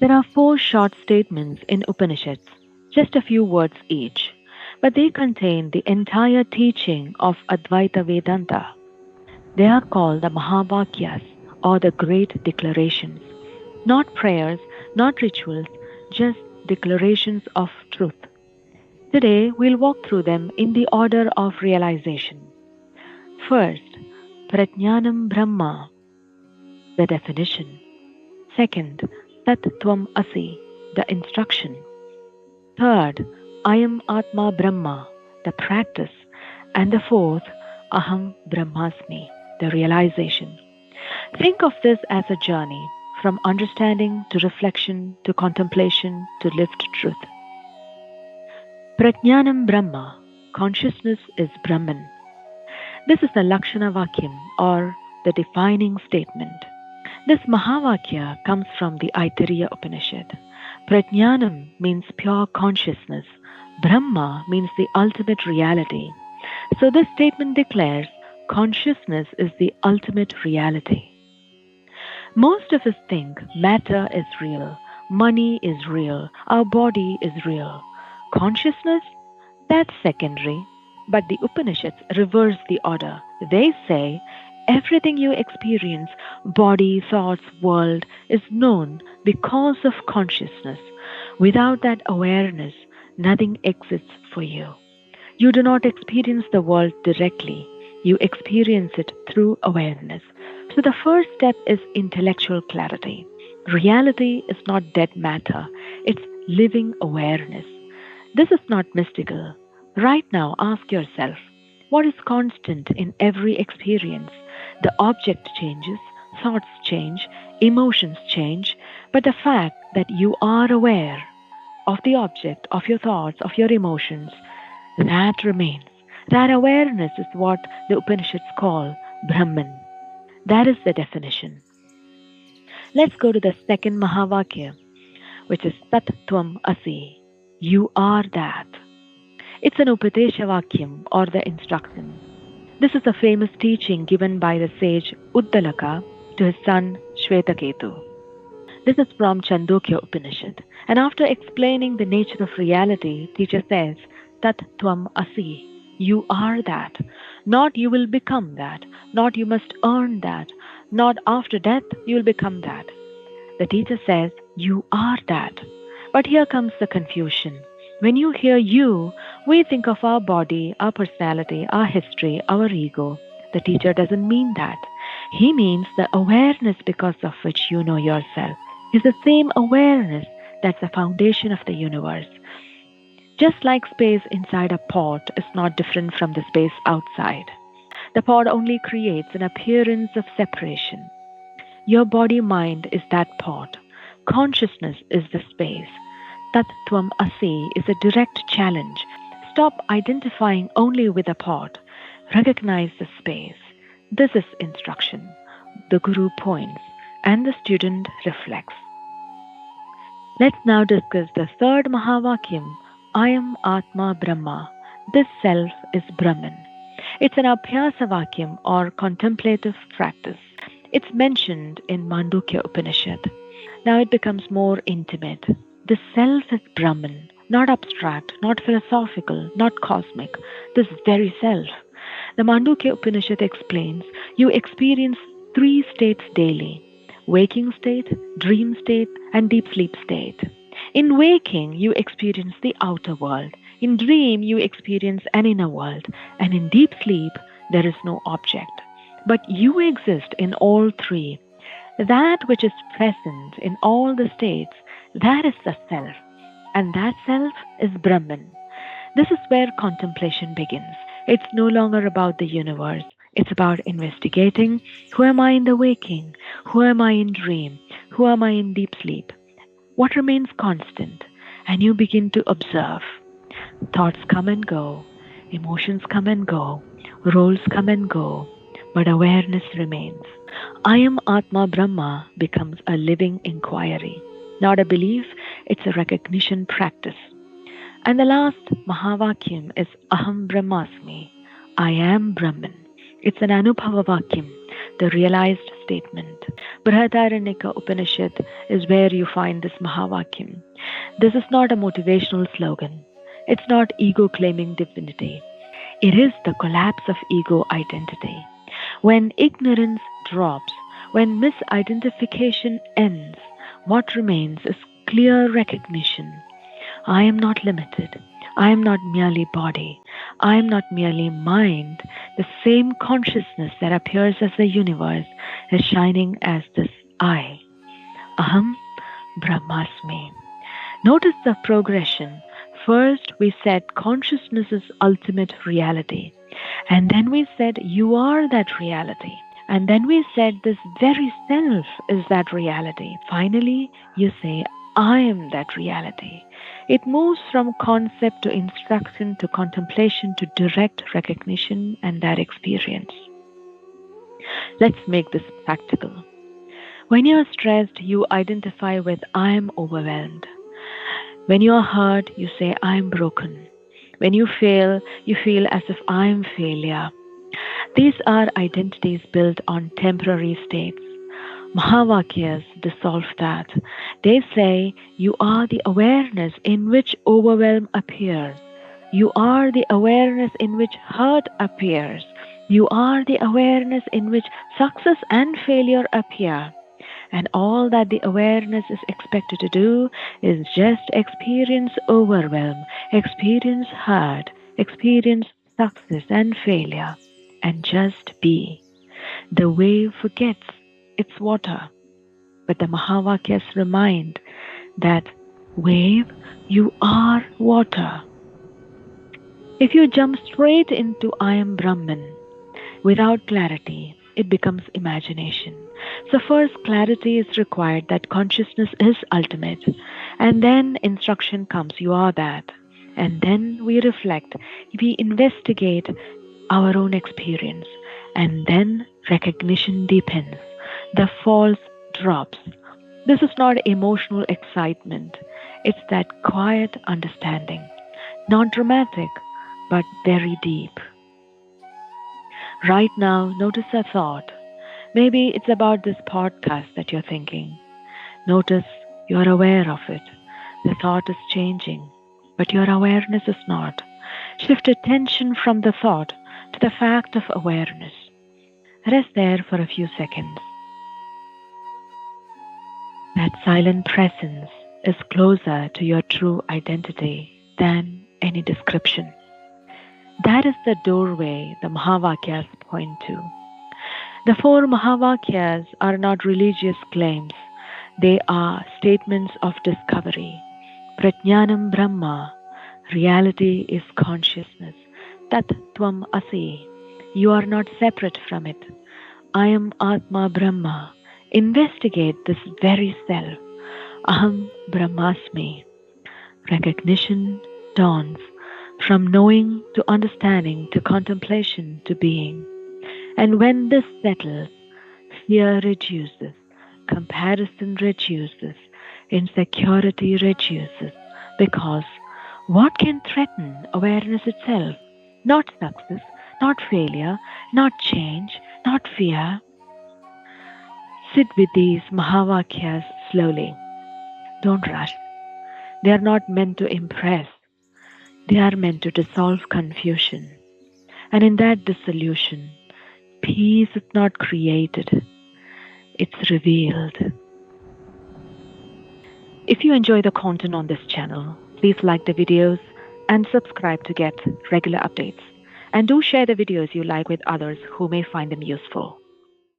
There are four short statements in Upanishads, just a few words each, but they contain the entire teaching of Advaita Vedanta. They are called the Mahavakyas, or the Great Declarations. Not prayers, not rituals, just declarations of truth. Today we'll walk through them in the order of realization. First, Prajnanam Brahma, the definition. Second, Tat Tvam Asi, the instruction. Third, Ayam Atma Brahma, the practice. And the fourth, Aham Brahmasmi, the realization. Think of this as a journey from understanding to reflection to contemplation to lived truth. Prajnanam Brahma, consciousness is Brahman. This is the Lakshana Vakyam, or the defining statement. This Mahavakya comes from the Aitareya Upanishad. Prajnanam means pure consciousness. Brahma means the ultimate reality. So this statement declares consciousness is the ultimate reality. Most of us think matter is real, money is real, our body is real. Consciousness? That's secondary. But the Upanishads reverse the order. They say everything you experience, body, thoughts, world, is known because of consciousness. Without that awareness, nothing exists for you. You do not experience the world directly. You experience it through awareness. So the first step is intellectual clarity. Reality is not dead matter. It's living awareness. This is not mystical. Right now, ask yourself, what is constant in every experience? The object changes, thoughts change, emotions change, but the fact that you are aware of the object, of your thoughts, of your emotions, that remains. That awareness is what the Upanishads call Brahman. That is the definition. Let's go to the second Mahavakya, which is Tat Tvam Asi. You are that. It's an Upadesha Vakyam, or the instruction. This is a famous teaching given by the sage Uddalaka to his son Shvetaketu. This is from Chandogya Upanishad. And after explaining the nature of reality, teacher says, Tat Tvam Asi. You are that. Not you will become that. Not you must earn that. Not after death you will become that. The teacher says, you are that. But here comes the confusion. When you hear you, we think of our body, our personality, our history, our ego. The teacher doesn't mean that. He means the awareness because of which you know yourself. It's the same awareness that's the foundation of the universe. Just like space inside a pot is not different from the space outside. The pot only creates an appearance of separation. Your body-mind is that pot. Consciousness is the space. Tat Tvam Asi is a direct challenge. Stop identifying only with a pot. Recognize the space. This is instruction. The Guru points and the student reflects. Let's now discuss the third Mahavakyam, Ayam Atma Brahma. This self is Brahman. It's an Abhyasa Vakyam, or contemplative practice. It's mentioned in Mandukya Upanishad. Now it becomes more intimate. The self is Brahman, not abstract, not philosophical, not cosmic. This very self. The Mandukya Upanishad explains you experience three states daily: waking state, dream state, and deep sleep state. In waking, you experience the outer world. In dream, you experience an inner world. And in deep sleep, there is no object. But you exist in all three. That which is present in all the states, that is the self. And that self is Brahman. This is where contemplation begins. It's no longer about the universe. It's about investigating, who am I in the waking? Who am I in dream? Who am I in deep sleep? What remains constant? And you begin to observe. Thoughts come and go. Emotions come and go. Roles come and go. But awareness remains. Ayam Atma Brahma becomes a living inquiry. Not a belief, it's a recognition practice. And the last Mahavakyam is Aham Brahmasmi. I am Brahman. It's an Anubhava Vakyam. the realized statement. Brihadaranyaka Upanishad is where you find this Mahavakyam. This is not a motivational slogan. It's not ego claiming divinity. It is the collapse of ego identity. When ignorance drops, when misidentification ends, what remains is clear recognition. I am not limited. I am not merely body. I am not merely mind. The same consciousness that appears as the universe is shining as this I. Aham Brahmasmi. Notice the progression. First, we said consciousness is ultimate reality. And then we said you are that reality. And then we said this very self is that reality. Finally, you say, I am that reality. It moves from concept to instruction to contemplation to direct recognition and that experience. Let's make this practical. When you're stressed, you identify with I am overwhelmed. When you're hurt, you say I am broken. When you fail, you feel as if I am failure. These are identities built on temporary states. Mahavakyas dissolve that. They say you are the awareness in which overwhelm appears. You are the awareness in which hurt appears. You are the awareness in which success and failure appear. And all that the awareness is expected to do is just experience overwhelm, experience hurt, experience success and failure, and just be. The wave forgets its water, but the Mahavakyas remind that, wave, you are water. If you jump straight into I am Brahman without clarity, it becomes imagination. So first clarity is required that consciousness is ultimate, and then instruction comes, you are that. And then we reflect, we investigate our own experience, and then recognition deepens. The false drops. This is not emotional excitement, it's that quiet understanding. Not dramatic, but very deep. Right now, notice a thought. Maybe it's about this podcast that you're thinking. Notice you're aware of it. The thought is changing, but your awareness is not. Shift attention from the thought to the fact of awareness. Rest there for a few seconds. That silent presence is closer to your true identity than any description. That is the doorway the Mahavakyas point to. The four Mahavakyas are not religious claims. They are statements of discovery. Prajnanam Brahma, reality is consciousness. Tat Tvam Asi, you are not separate from it. Ayam Atma Brahma, investigate this very self. Aham Brahmasmi, recognition dawns from knowing to understanding to contemplation to being. And when this settles, fear reduces, comparison reduces, insecurity reduces, because what can threaten awareness itself? Not success, not failure, not change, not fear. Sit with these Mahavakyas slowly. Don't rush. They are not meant to impress. They are meant to dissolve confusion. And in that dissolution, peace is not created, it's revealed. If you enjoy the content on this channel, please like the videos and subscribe to get regular updates. And do share the videos you like with others who may find them useful.